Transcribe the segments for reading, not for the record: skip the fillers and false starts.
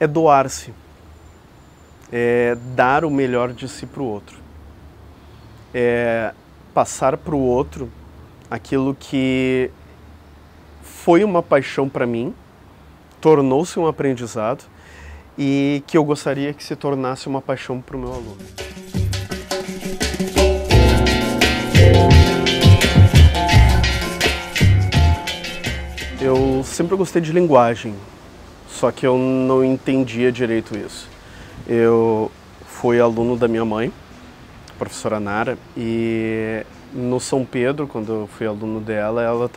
é doar-se, é dar o melhor de si para o outro, é passar para o outro aquilo que foi uma paixão para mim, tornou-se um aprendizado e que eu gostaria que se tornasse uma paixão para o meu aluno. Eu sempre gostei de linguagem, só que eu não entendia direito isso. Eu fui aluno da minha mãe, a professora Nara, e no São Pedro, quando eu fui aluno dela, ela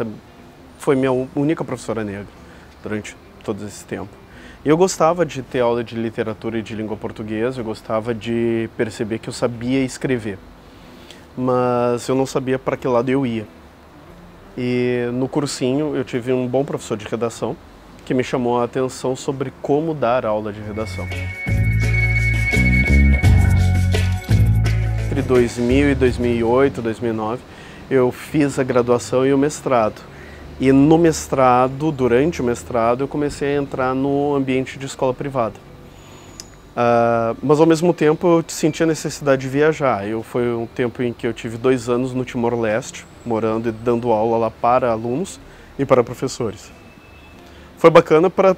foi minha única professora negra durante todo esse tempo. E eu gostava de ter aula de literatura e de língua portuguesa, eu gostava de perceber que eu sabia escrever, mas eu não sabia para que lado eu ia. E no cursinho eu tive um bom professor de redação que me chamou a atenção sobre como dar aula de redação. Entre 2000 e 2008, 2009, eu fiz a graduação e o mestrado. E no mestrado, durante o mestrado, eu comecei a entrar no ambiente de escola privada. Mas ao mesmo tempo eu sentia a necessidade de viajar. Foi um tempo em que eu tive 2 anos no Timor-Leste, morando e dando aula lá para alunos e para professores. Foi bacana para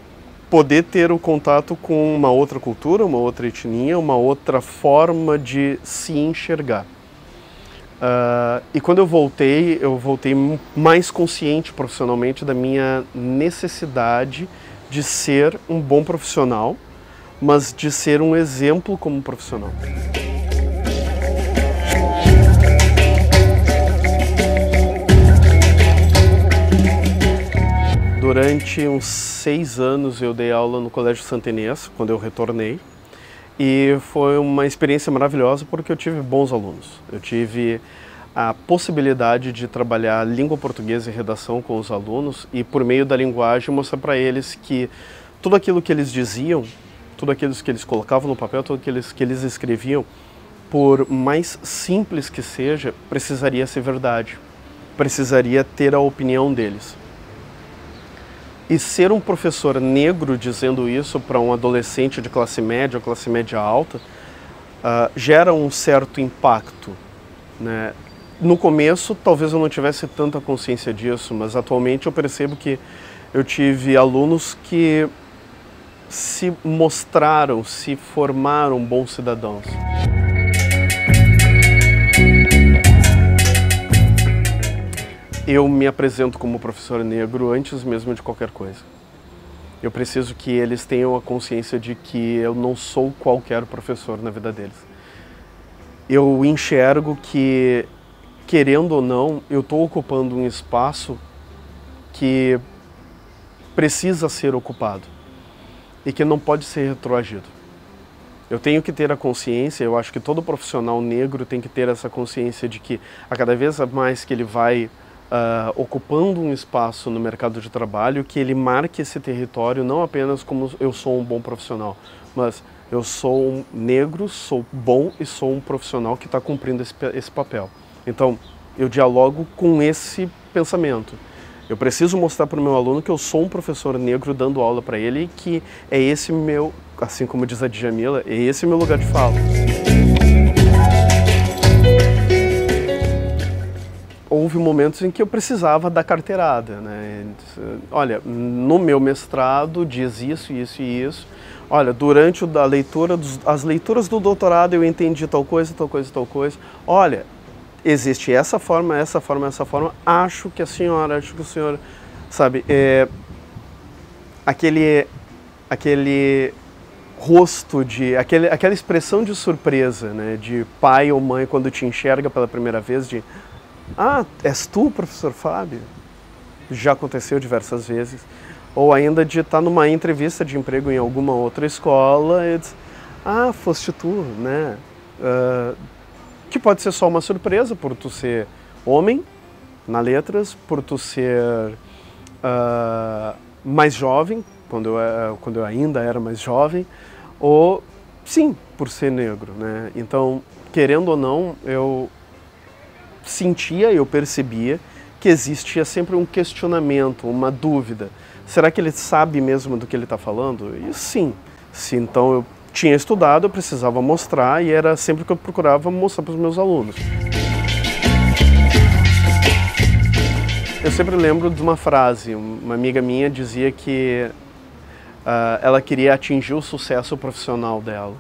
poder ter o contato com uma outra cultura, uma outra etnia, uma outra forma de se enxergar. E quando eu voltei mais consciente profissionalmente da minha necessidade de ser um bom profissional, mas de ser um exemplo como profissional. Durante uns 6 anos eu dei aula no Colégio Santa Inês, quando eu retornei, e foi uma experiência maravilhosa porque eu tive bons alunos. Eu tive a possibilidade de trabalhar língua portuguesa e redação com os alunos e por meio da linguagem mostrar para eles que tudo aquilo que eles diziam, tudo aquilo que eles colocavam no papel, tudo aquilo que eles escreviam, por mais simples que seja, precisaria ser verdade, precisaria ter a opinião deles. E ser um professor negro dizendo isso para um adolescente de classe média ou classe média alta, gera um certo impacto, né? No começo, talvez eu não tivesse tanta consciência disso, mas atualmente eu percebo que eu tive alunos que se mostraram, se formaram bons cidadãos. Eu me apresento como professor negro antes mesmo de qualquer coisa. Eu preciso que eles tenham a consciência de que eu não sou qualquer professor na vida deles. Eu enxergo que, querendo ou não, eu estou ocupando um espaço que precisa ser ocupado e que não pode ser retroagido. Eu tenho que ter a consciência, eu acho que todo profissional negro tem que ter essa consciência de que a cada vez mais que ele vai ocupando um espaço no mercado de trabalho, que ele marque esse território não apenas como eu sou um bom profissional, mas eu sou um negro, sou bom e sou um profissional que está cumprindo esse papel. Então, eu dialogo com esse pensamento. Eu preciso mostrar para o meu aluno que eu sou um professor negro dando aula para ele e que é esse meu, assim como diz a Djamila, é esse meu lugar de fala. Houve momentos em que eu precisava dar carteirada, né? Olha, no meu mestrado diz isso, isso e isso. Olha, durante as leituras do doutorado eu entendi tal coisa, tal coisa, tal coisa. Olha, existe essa forma, essa forma, essa forma. Acho que o senhor, sabe, aquele rosto aquela expressão de surpresa, né, de pai ou mãe quando te enxerga pela primeira vez, de és tu, professor Fábio? Já aconteceu diversas vezes. Ou ainda de estar numa entrevista de emprego em alguma outra escola e diz, foste tu, né? Que pode ser só uma surpresa por tu ser homem na letras, por tu ser mais jovem, quando eu ainda era mais jovem, ou sim, por ser negro, né? Então, querendo ou não, eu sentia, eu percebia que existia sempre um questionamento, uma dúvida. Será que ele sabe mesmo do que ele está falando? E sim, Se então eu tinha estudado, eu precisava mostrar e era sempre que eu procurava mostrar para os meus alunos. Eu sempre lembro de uma frase, uma amiga minha dizia que ela queria atingir o sucesso profissional dela.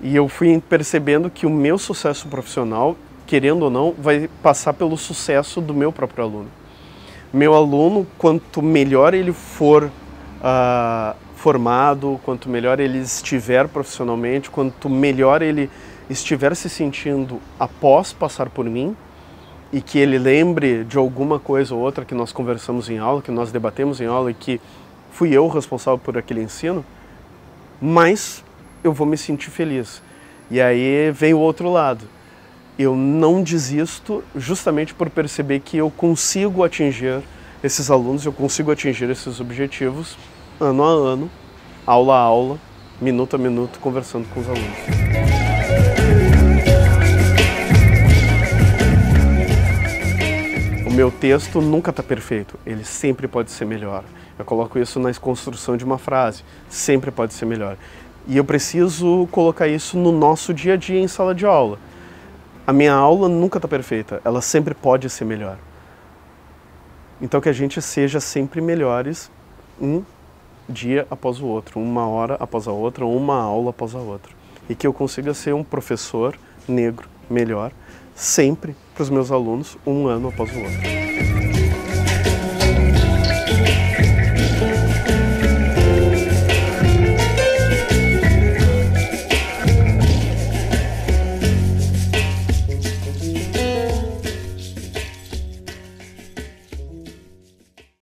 E eu fui percebendo que o meu sucesso profissional, querendo ou não, vai passar pelo sucesso do meu próprio aluno. Meu aluno, quanto melhor ele for formado, quanto melhor ele estiver profissionalmente, quanto melhor ele estiver se sentindo após passar por mim, e que ele lembre de alguma coisa ou outra que nós conversamos em aula, que nós debatemos em aula e que fui eu responsável por aquele ensino, mais eu vou me sentir feliz. E aí vem o outro lado. Eu não desisto justamente por perceber que eu consigo atingir esses alunos, eu consigo atingir esses objetivos ano a ano, aula a aula, minuto a minuto, conversando com os alunos. O meu texto nunca está perfeito, ele sempre pode ser melhor. Eu coloco isso na construção de uma frase, sempre pode ser melhor. E eu preciso colocar isso no nosso dia a dia em sala de aula. A minha aula nunca está perfeita, ela sempre pode ser melhor. Então que a gente seja sempre melhores um dia após o outro, uma hora após a outra, uma aula após a outra. E que eu consiga ser um professor negro melhor, sempre para os meus alunos, um ano após o outro.